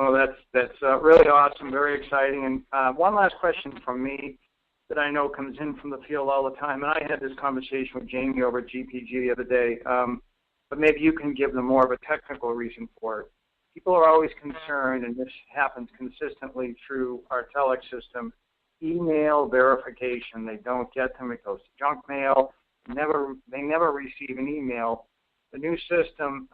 Well, that's really awesome, very exciting. And one last question from me that I know comes in from the field all the time, and I had this conversation with Jamie over at GPG the other day, but maybe you can give them more of a technical reason for it. People are always concerned, and this happens consistently through our telex system, email verification. They don't get them. It goes to junk mail. They never receive an email. The new system,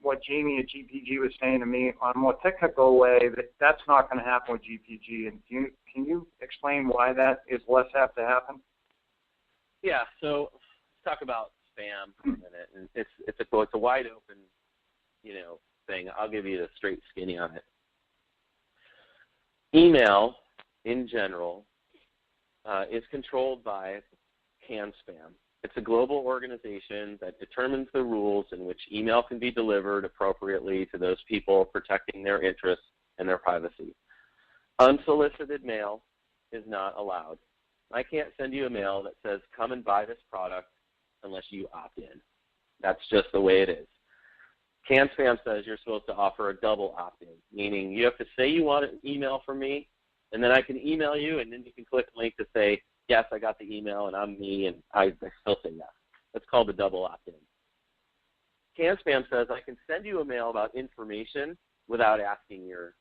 what Jamie at GPG was saying to me on a more technical way, that's not going to happen with GPG. And can you explain why that is less apt to happen? Yeah, so let's talk about spam for a minute. And it's a wide open, thing. I'll give you the straight skinny on it. Email, in general, is controlled by CAN-SPAM. It's a global organization that determines the rules in which email can be delivered appropriately to those people protecting their interests and their privacy. Unsolicited mail is not allowed. I can't send you a mail that says, come and buy this product unless you opt in. That's just the way it is. CAN-SPAM says you're supposed to offer a double opt-in, meaning you have to say you want an email from me, and then I can email you, and then you can click a link to say, yes, I got the email, and I'm me, and I still say yes. That's called a double opt-in. CAN-SPAM says I can send you a mail about information without asking your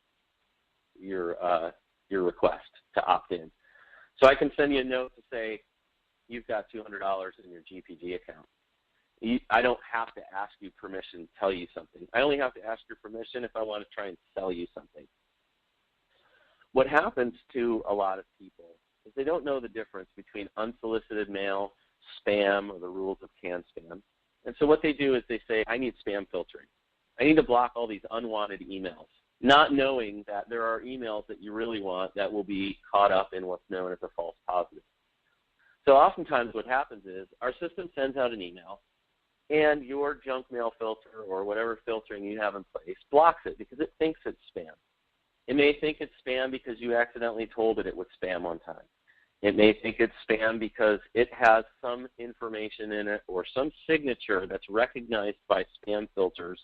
request to opt in. So I can send you a note to say you've got $200 in your GPG account. I don't have to ask you permission to tell you something. I only have to ask your permission if I want to try and sell you something. What happens to a lot of people is they don't know the difference between unsolicited mail, spam, or the rules of CAN-SPAM. And so what they do is they say, I need spam filtering. I need to block all these unwanted emails, not knowing that there are emails that you really want that will be caught up in what's known as a false positive. So oftentimes what happens is our system sends out an email, and your junk mail filter or whatever filtering you have in place blocks it because it thinks it's spam. It may think it's spam because you accidentally told it would spam one time. It may think it's spam because it has some information in it or some signature that's recognized by spam filters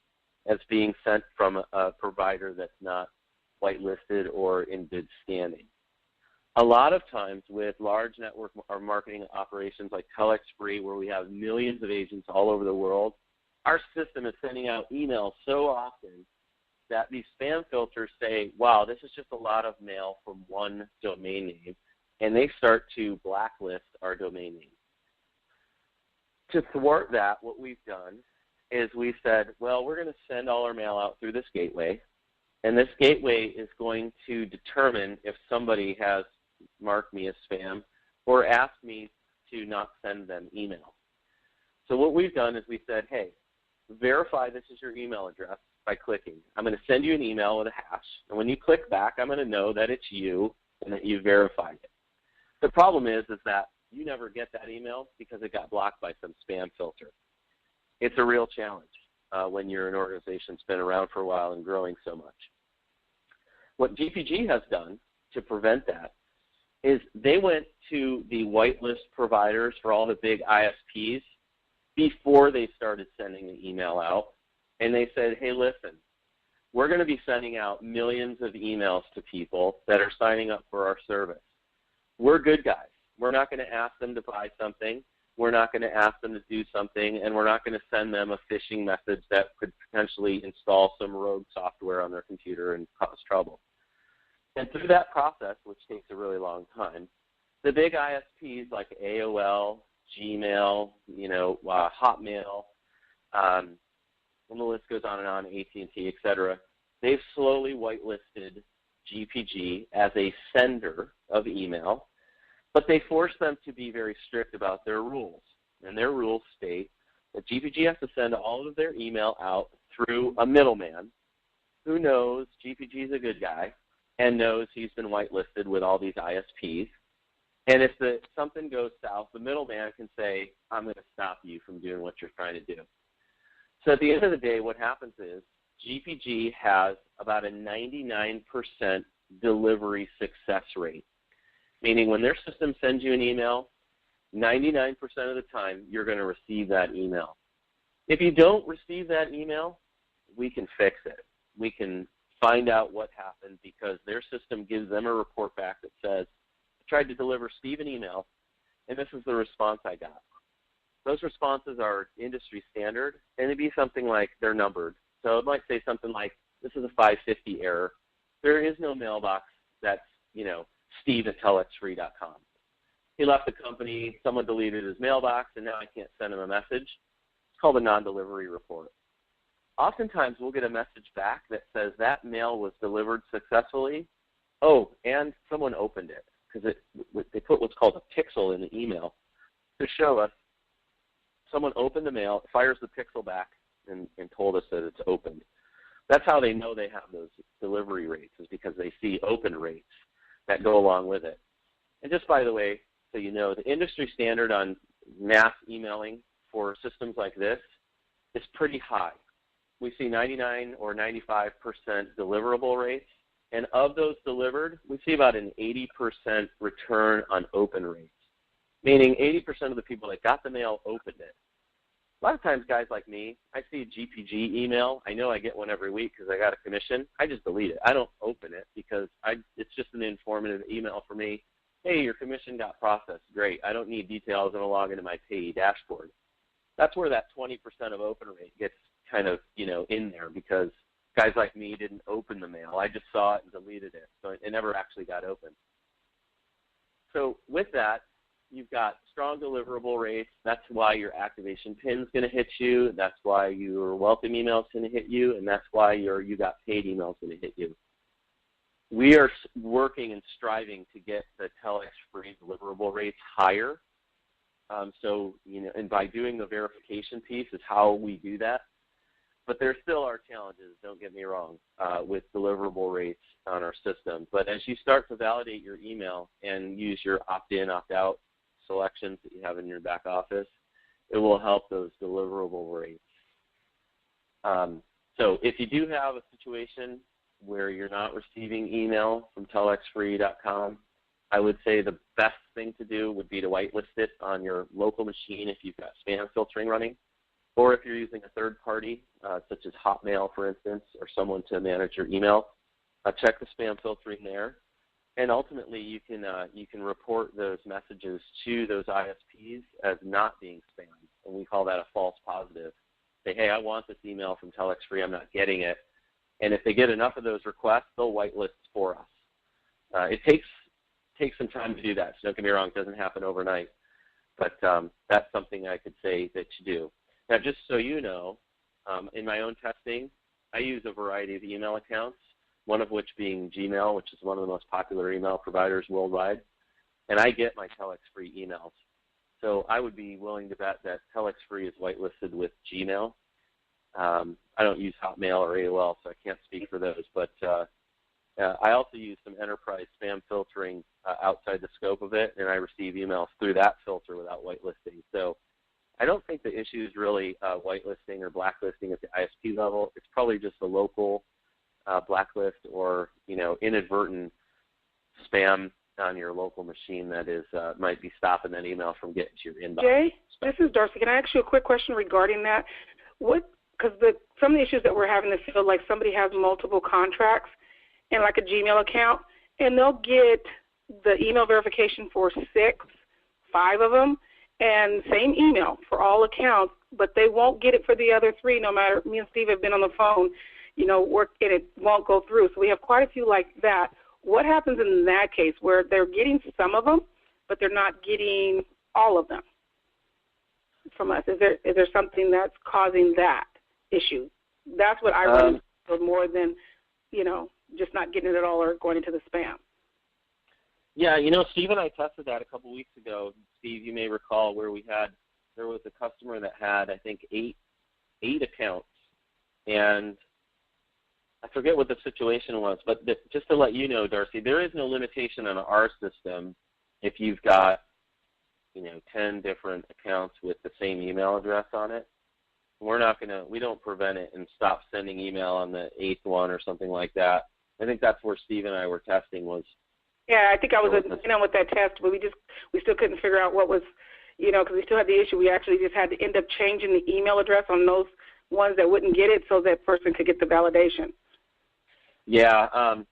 as being sent from a provider that's not whitelisted or in good standing. A lot of times with large network or marketing operations like telex free, where we have millions of agents all over the world, our system is sending out emails so often that these spam filters say, wow, this is just a lot of mail from one domain name, and they start to blacklist our domain name. To thwart that, what we've done is we said, well, we're going to send all our mail out through this gateway, and this gateway is going to determine if somebody has marked me as spam or asked me to not send them email. So what we've done is we said, hey, verify this is your email address by clicking. I'm going to send you an email with a hash, and when you click back, I'm going to know that it's you and that you verified it. The problem is that you never get that email because it got blocked by some spam filter. It's a real challenge when you're an organization that's been around for a while and growing so much. What GPG has done to prevent that is they went to the whitelist providers for all the big ISPs before they started sending the email out, and they said, hey, listen, we're going to be sending out millions of emails to people that are signing up for our service. We're good guys. We're not going to ask them to buy something. We're not going to ask them to do something, and we're not going to send them a phishing message that could potentially install some rogue software on their computer and cause trouble. And through that process, which takes a really long time, the big ISPs like AOL, Gmail, Hotmail, and the list goes on and on, AT&T, et cetera, they've slowly whitelisted GPG as a sender of email, but they force them to be very strict about their rules. And their rules state that GPG has to send all of their email out through a middleman who knows GPG is a good guy and knows he's been whitelisted with all these ISPs. And if something goes south, the middleman can say, I'm going to stop you from doing what you're trying to do. So at the end of the day, what happens is GPG has about a 99% delivery success rate, meaning when their system sends you an email, 99% of the time you're going to receive that email. If you don't receive that email, we can fix it. We can find out what happened, because their system gives them a report back that says, I tried to deliver Steve an email, and this is the response I got. Those responses are industry standard, and it'd be something like they're numbered. So it might say something like, this is a 550 error. There is no mailbox that's, steve@telexfree.com. He left the company, someone deleted his mailbox, and now I can't send him a message. It's called a non-delivery report. Oftentimes we'll get a message back that says that mail was delivered successfully. Oh, and someone opened it, because they put what's called a pixel in the email to show us someone opened the mail, fires the pixel back, and told us that it's opened. That's how they know they have those delivery rates, is because they see open rates that go along with it. And just by the way, so you know, the industry standard on mass emailing for systems like this is pretty high. We see 99 or 95% deliverable rates, and of those delivered, we see about an 80% return on open rates, meaning 80% of the people that got the mail opened it. A lot of times, guys like me, I see a GPG email. I know I get one every week because I got a commission. I just delete it. I don't open it because it's just an informative email for me. Hey, your commission got processed. Great. I don't need details. I'm going to log into my payee dashboard. That's where that 20% of open rate gets kind of, in there, because guys like me didn't open the mail. I just saw it and deleted it. So it never actually got opened. So with that, you've got strong deliverable rates. That's why your activation pin is going to hit you. That's why your welcome email is going to hit you. And that's why your you got paid email is going to hit you. We are working and striving to get the Telex free deliverable rates higher. And by doing the verification piece is how we do that. But there still are challenges, don't get me wrong, with deliverable rates on our system. But as you start to validate your email and use your opt-in, opt-out selections that you have in your back office, it will help those deliverable rates. So if you do have a situation where you're not receiving email from telexfree.com, I would say the best thing to do would be to whitelist it on your local machine if you've got spam filtering running, or if you're using a third party, such as Hotmail, for instance, or someone to manage your email. Check the spam filtering there. And ultimately, you can report those messages to those ISPs as not being spam, and we call that a false positive. Say, hey, I want this email from Telex Free. I'm not getting it. And if they get enough of those requests, they'll whitelist for us. It takes some time to do that. So don't get me wrong, it doesn't happen overnight. But that's something I could say that you do. Now, just so you know, in my own testing, I use a variety of email accounts, one of which being Gmail, which is one of the most popular email providers worldwide, and I get my Telex Free emails. So I would be willing to bet that Telex Free is whitelisted with Gmail. I don't use Hotmail or AOL, so I can't speak for those, but I also use some enterprise spam filtering outside the scope of it, and I receive emails through that filter without whitelisting. So I don't think the issue is really whitelisting or blacklisting at the ISP level. It's probably just a local blacklist or inadvertent spam on your local machine that is might be stopping that email from getting to your inbox. Jay, this is Darcy. Can I ask you a quick question regarding that? Because some of the issues that we're having in the field, like somebody has multiple contracts and like a Gmail account, and they'll get the email verification for 5 of them, and same email for all accounts, but they won't get it for the other 3, no matter. Me and Steve have been on the phone, and it won't go through. So we have quite a few like that. What happens in that case where they're getting some of them, but they're not getting all of them from us? Is there something that's causing that issue? That's what I run into more than, just not getting it at all or going into the spam. Yeah, Steve and I tested that a couple weeks ago. Steve, you may recall where there was a customer that had, I think, eight accounts, and I forget what the situation was, but just to let you know, Darcy, there is no limitation on our system if you've got, 10 different accounts with the same email address on it. We don't prevent it and stop sending email on the 8th one or something like that. I think that's where Steve and I were testing was. Yeah, I think I was with that test, but we still couldn't figure out what was, because we still had the issue. We actually just had to end up changing the email address on those ones that wouldn't get it so that person could get the validation. Yeah, I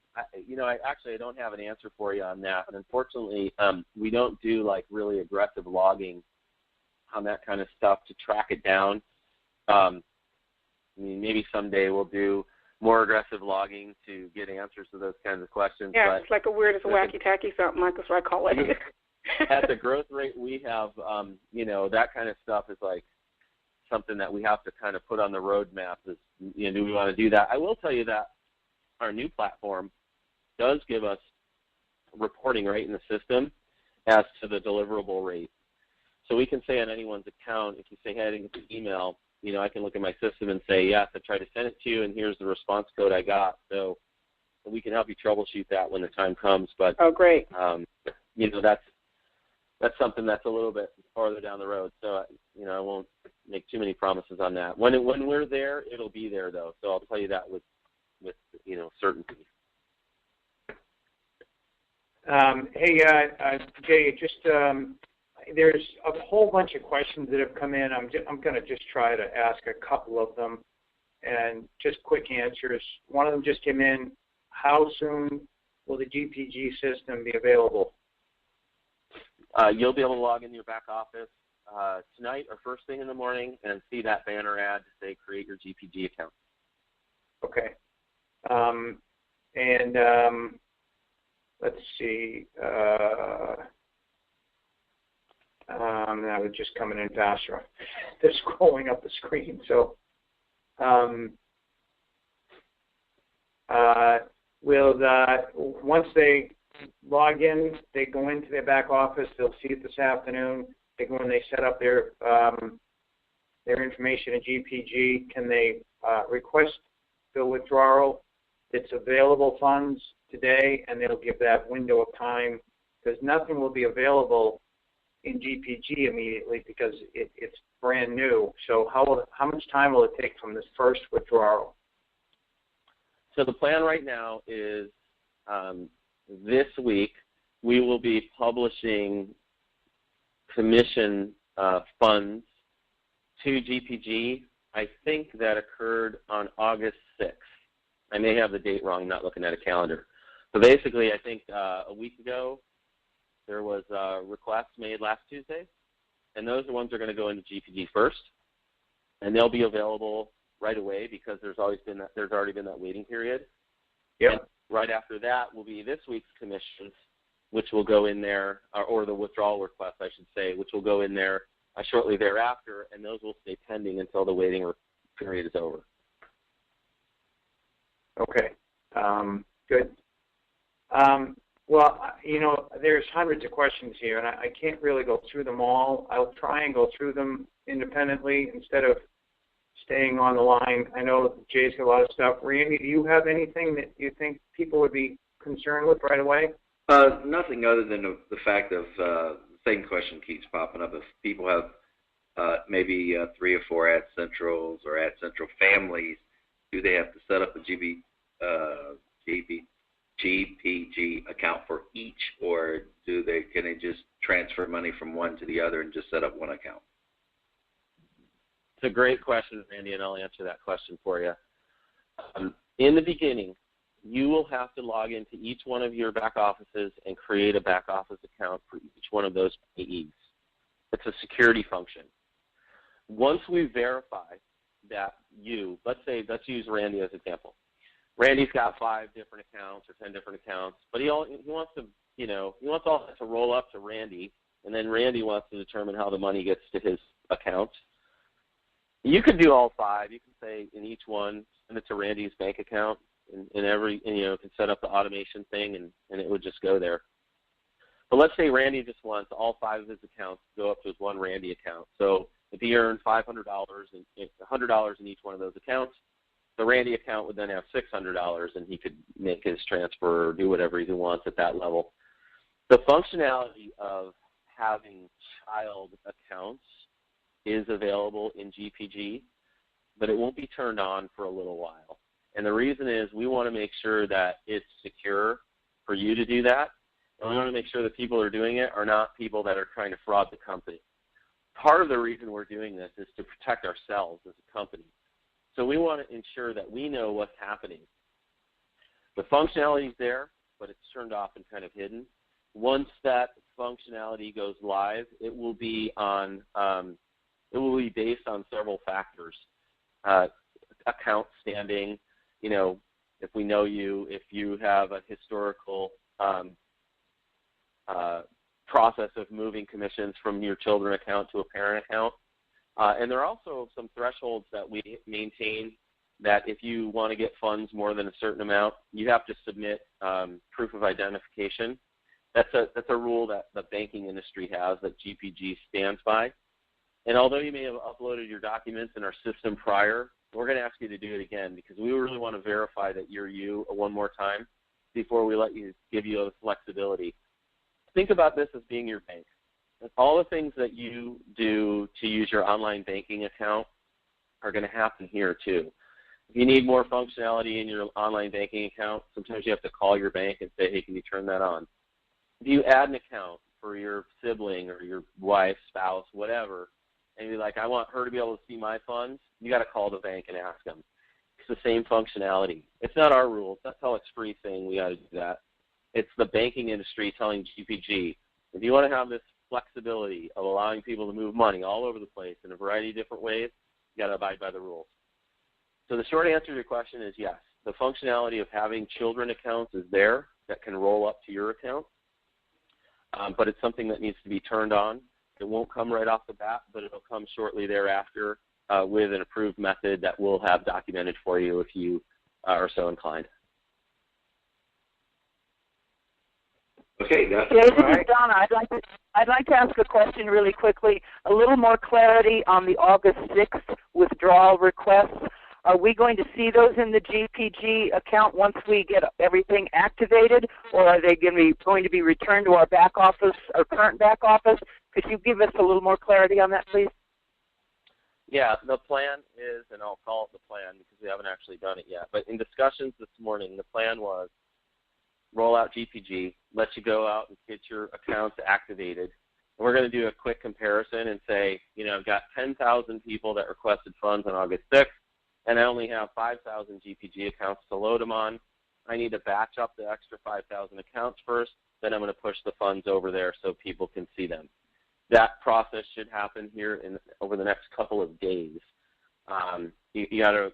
don't have an answer for you on that. And unfortunately, we don't do like really aggressive logging on that kind of stuff to track it down. Maybe someday we'll do more aggressive logging to get answers to those kinds of questions. Yeah, but it's like a weird, it's a wacky-tacky something, like that's what I call it. At the growth rate we have, that kind of stuff is like something that we have to kind of put on the roadmap. Is, do we want to do that? I will tell you that our new platform does give us reporting right in the system as to the deliverable rate. So we can say on anyone's account, if you say, hey, I didn't get the email, I can look at my system and say, yes, I tried to send it to you, and here's the response code I got. So we can help you troubleshoot that when the time comes. But oh, great. That's something that's a little bit farther down the road. So I won't make too many promises on that. When we're there, it'll be there though. So I'll tell you that with certainty. Hey, Jay, just there's a whole bunch of questions that have come in. I'm going to just try to ask a couple of them, and just quick answers. One of them just came in. How soon will the GPG system be available? You'll be able to log in your back office tonight or first thing in the morning and see that banner ad to say create your GPG account. Okay. Let's see. That was just coming in faster. They're scrolling up the screen. So, once they log in, they go into their back office. They'll see it this afternoon. They go in, they set up their information in GPG. Can they request the withdrawal? It's available funds today, and they'll give that window of time, because nothing will be available in GPG immediately because it's brand new. So how much time will it take from this first withdrawal? So the plan right now is this week we will be publishing commission funds to GPG. I think that occurred on August 6th. I may have the date wrong, not looking at a calendar. But basically, I think a week ago, there was requests made last Tuesday, and those are the ones that are going to go into GPG first, and they'll be available right away because there's already been that waiting period. Yep. And right after that will be this week's commissions, which will go in there, or the withdrawal request, I should say, which will go in there shortly thereafter, and those will stay pending until the waiting period is over. Okay, good. Well, there's hundreds of questions here, and I can't really go through them all. I'll try and go through them independently instead of staying on the line. I know Jay's got a lot of stuff. Randy, do you have anything that you think people would be concerned with right away? Nothing other than the fact of the same question keeps popping up. If people have maybe 3 or 4 Ad Centrals or Ad Central families, do they have to set up a GPG account for each, or can they just transfer money from one to the other and just set up one account? It's a great question, Randy, and I'll answer that question for you. In the beginning, you will have to log into each one of your back offices and create a back office account for each one of those payees. It's a security function. Once we verify that let's use Randy as an example. Randy's got 5 different accounts or 10 different accounts, but he wants to, he wants all that to roll up to Randy, and then Randy wants to determine how the money gets to his account. You could do all 5. You can say in each one, send it to Randy's bank account, and can set up the automation thing, and it would just go there. But let's say Randy just wants all 5 of his accounts to go up to his one Randy account. So if he earned $500 and $100 in each one of those accounts, the Randy account would then have $600, and he could make his transfer or do whatever he wants at that level. The functionality of having child accounts is available in GPG, but it won't be turned on for a little while. And the reason is we want to make sure that it's secure for you to do that, and we want to make sure that people who are doing it are not people that are trying to fraud the company. Part of the reason we're doing this is to protect ourselves as a company. So we want to ensure that we know what's happening. The functionality is there, but it's turned off and kind of hidden. Once that functionality goes live, it will be based on several factors: account standing. If we know you, if you have a historical process of moving commissions from your children account to a parent account. And there are also some thresholds that we maintain that if you want to get funds more than a certain amount, you have to submit proof of identification. That's a rule that the banking industry has that GPG stands by. And although you may have uploaded your documents in our system prior, we're going to ask you to do it again because we really want to verify that you're you one more time before we give you the flexibility. Think about this as being your bank. All the things that you do to use your online banking account are going to happen here too. If you need more functionality in your online banking account, sometimes you have to call your bank and say, hey, can you turn that on? If you add an account for your sibling or your wife, spouse, whatever, and you're like, I want her to be able to see my funds, you got to call the bank and ask them. It's the same functionality. It's not our rules. That's how it's free saying we got to do that. It's the banking industry telling GPG, if you want to have this flexibility of allowing people to move money all over the place in a variety of different ways, you got to abide by the rules. So the short answer to your question is yes. The functionality of having children accounts is there that can roll up to your account, but it's something that needs to be turned on. It won't come right off the bat, but it'll come shortly thereafter with an approved method that we'll have documented for you if you are so inclined. Okay, yeah, this is Donna. I'd like to ask a question really quickly. A little more clarity on the August 6th withdrawal requests. Are we going to see those in the GPG account once we get everything activated, or are they going to be returned to our back office, our current back office? Could you give us a little more clarity on that, please? Yeah, the plan is, and I'll call it the plan because we haven't actually done it yet, but in discussions this morning, the plan was roll out GPG, let you go out and get your accounts activated. And we're going to do a quick comparison and say, I've got 10,000 people that requested funds on August 6th, and I only have 5,000 GPG accounts to load them on. I need to batch up the extra 5,000 accounts first, then I'm going to push the funds over there so people can see them. That process should happen here over the next couple of days. You got to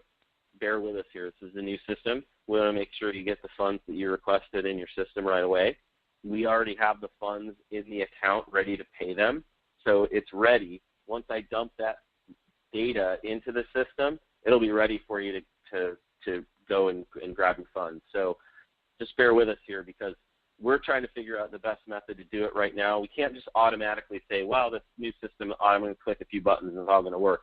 bear with us here. This is a new system. We want to make sure you get the funds that you requested in your system right away. We already have the funds in the account ready to pay them, so it's ready. Once I dump that data into the system, it'll be ready for you to go and grab your funds. So just bear with us here because we're trying to figure out the best method to do it right now. We can't just automatically say, wow, this new system, I'm going to click a few buttons and it's all going to work.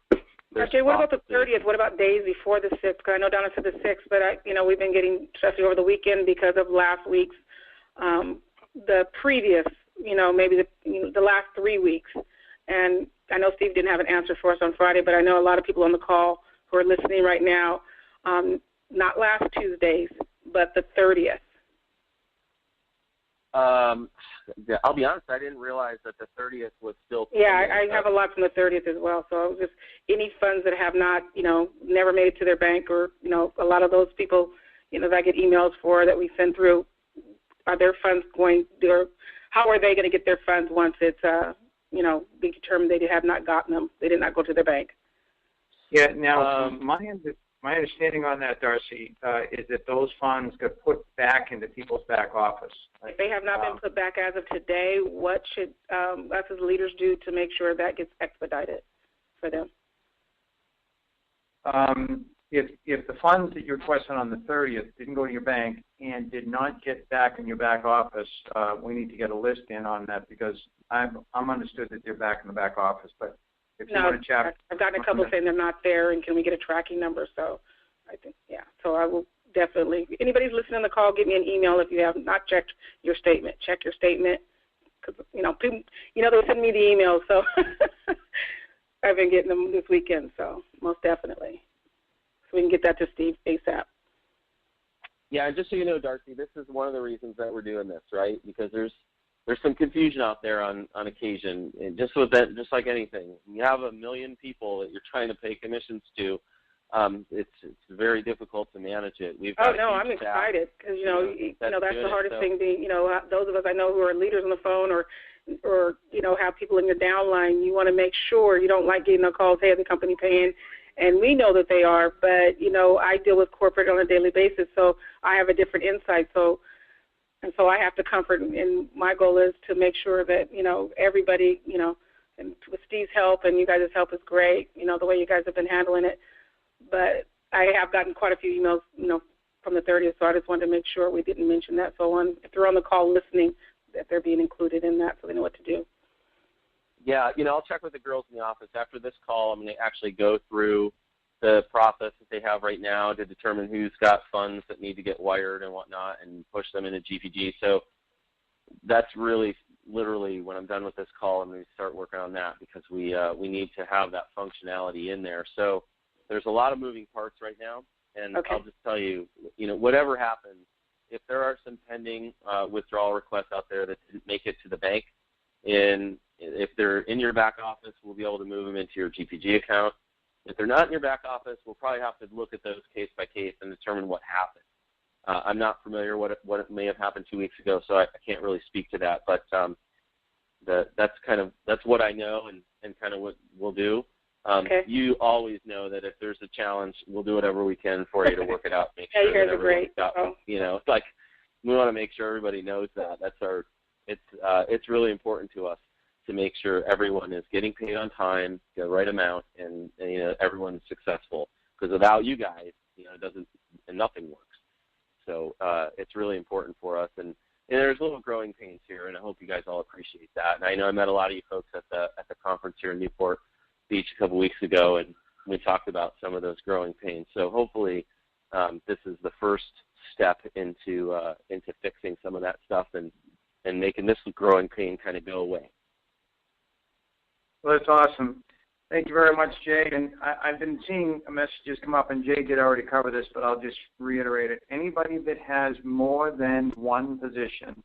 Okay, what about the 30th? What about days before the 6th? Because I know Donna said the 6th, but we've been getting, especially over the weekend because of last week's, the previous, maybe the last 3 weeks. And I know Steve didn't have an answer for us on Friday, but I know a lot of people on the call who are listening right now, not last Tuesdays, but the 30th. I'll be honest, I didn't realize that the 30th was still. Yeah, I have a lot from the 30th as well. So I was just any funds that have not, never made it to their bank, or a lot of those people, that I get emails for that we send through. Are their funds going? Or how are they going to get their funds once it's, be determined they have not gotten them? They did not go to their bank. Yeah. Now, my understanding on that, Darcy, is that those funds got put back into people's back office. If they have not been put back as of today, what should us as leaders do to make sure that gets expedited for them? If the funds that you requested on the 30th didn't go to your bank and did not get back in your back office, we need to get a list in on that because I'm understood that they're back in the back office, but if you want to chat, I've gotten a couple saying they're not there, and can we get a tracking number? So I think, so I will definitely. If anybody's listening on the call, give me an email if you have not checked your statement. Check your statement, because people, they send me the emails, so I've been getting them this weekend. So most definitely, so we can get that to Steve ASAP. Yeah, and just so you know, Darcy, this is one of the reasons that we're doing this, right? Because there's some confusion out there on occasion, and just with that, just like anything, you have 1 million people that you're trying to pay commissions to. it's very difficult to manage it. We've got I'm excited because that's the hardest thing. Being those of us I know who are leaders on the phone or have people in your downline, you want to make sure you don't like getting the calls, hey, is the company paying? And we know that they are, but I deal with corporate on a daily basis, so I have a different insight. So I have to comfort, and my goal is to make sure that everybody, and with Steve's help and you guys' help is great. The way you guys have been handling it. But I have gotten quite a few emails, from the 30th, so I just wanted to make sure we didn't mention that. So if they're on the call listening, that they're being included in that so they know what to do. Yeah, I'll check with the girls in the office. After this call, I'm going to actually go through the process that they have right now to determine who's got funds that need to get wired and whatnot and push them into GPG. So that's really literally when I'm done with this call, I'm going to start working on that because we need to have that functionality in there. So there's a lot of moving parts right now, and okay. I'll just tell you, whatever happens, if there are some pending withdrawal requests out there that didn't make it to the bank, and if they're in your back office, we'll be able to move them into your GPG account. If they're not in your back office, we'll probably have to look at those case by case and determine what happened. I'm not familiar what it may have happened 2 weeks ago, so I can't really speak to that. But that's what I know and kind of what we'll do. Okay. You always know that if there's a challenge, we'll do whatever we can for you to work it out. Make sure you guys are great. Got, it's like we want to make sure everybody knows that. It's really important to us to make sure everyone is getting paid on time, the right amount, and everyone's successful. Because without you guys, nothing works. So it's really important for us, and there's little growing pains here, and I hope you guys all appreciate that. And I know I met a lot of you folks at the conference here in Newport Beach a couple weeks ago, and we talked about some of those growing pains. So hopefully this is the first step into fixing some of that stuff and making this growing pain kind of go away. Well, that's awesome. Thank you very much, Jay. And I've been seeing messages come up, and Jay did already cover this, but I'll just reiterate it. Anybody that has more than one position,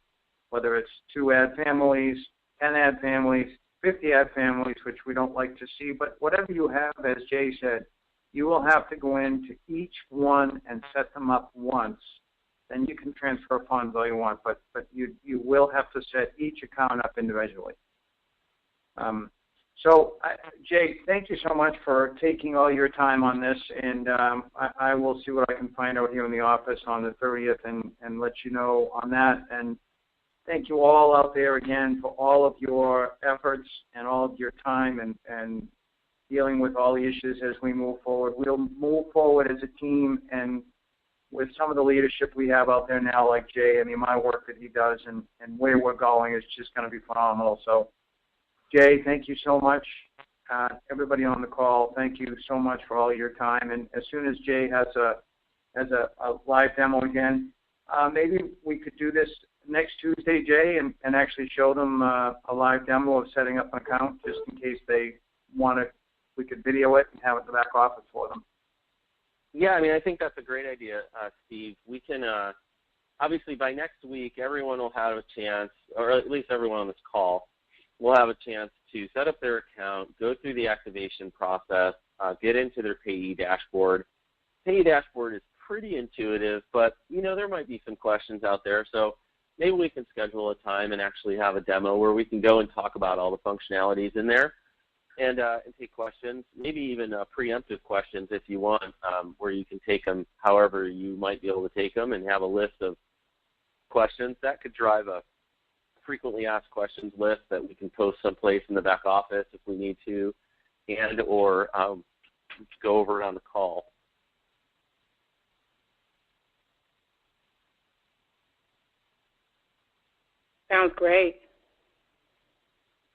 whether it's 2 ad families, 10 ad families, 50 ad families, which we don't like to see, but whatever you have, as Jay said, you will have to go into each one and set them up once. Then you can transfer funds all you want, but you will have to set each account up individually. So, Jay, thank you so much for taking all your time on this, and I will see what I can find out here in the office on the 30th and let you know on that. And thank you all out there again for all of your efforts and all of your time and dealing with all the issues as we move forward. We'll move forward as a team, and with some of the leadership we have out there now, like Jay, my work that he does and where we're going is just going to be phenomenal. So, Jay, thank you so much. Everybody on the call, thank you so much for all your time. And as soon as Jay has a live demo again, maybe we could do this next Tuesday, Jay, and actually show them a live demo of setting up an account just in case they want to. We could video it and have it in the back office for them. Yeah, I think that's a great idea, Steve. We can, obviously by next week, everyone will have a chance, or at least everyone on this call, will have a chance to set up their account, go through the activation process, get into their payee dashboard. Payee dashboard is pretty intuitive, but, there might be some questions out there. So maybe we can schedule a time and actually have a demo where we can go and talk about all the functionalities in there and take questions, maybe even preemptive questions if you want, where you can take them however you might be able to take them and have a list of questions. That could drive a frequently asked questions list that we can post someplace in the back office if we need to, and or go over it on the call. Sounds great.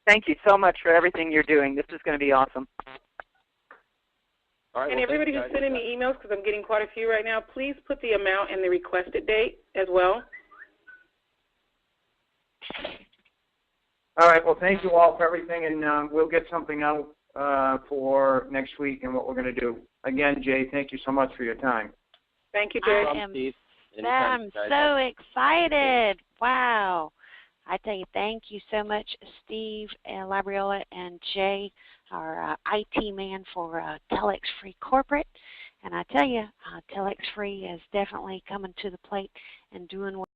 Thank you so much for everything you're doing. This is going to be awesome. All right, and everybody who's sending me emails, because I'm getting quite a few right now, please put the amount and the requested date as well. All right. Well, thank you all for everything, and we'll get something out for next week and what we're going to do. Again, Jay, thank you so much for your time. Thank you, Jay. I'm so excited. Wow. I tell you, thank you so much, Steve and Labriola and Jay, our IT man for Telex Free Corporate. And I tell you, Telex Free is definitely coming to the plate and doing what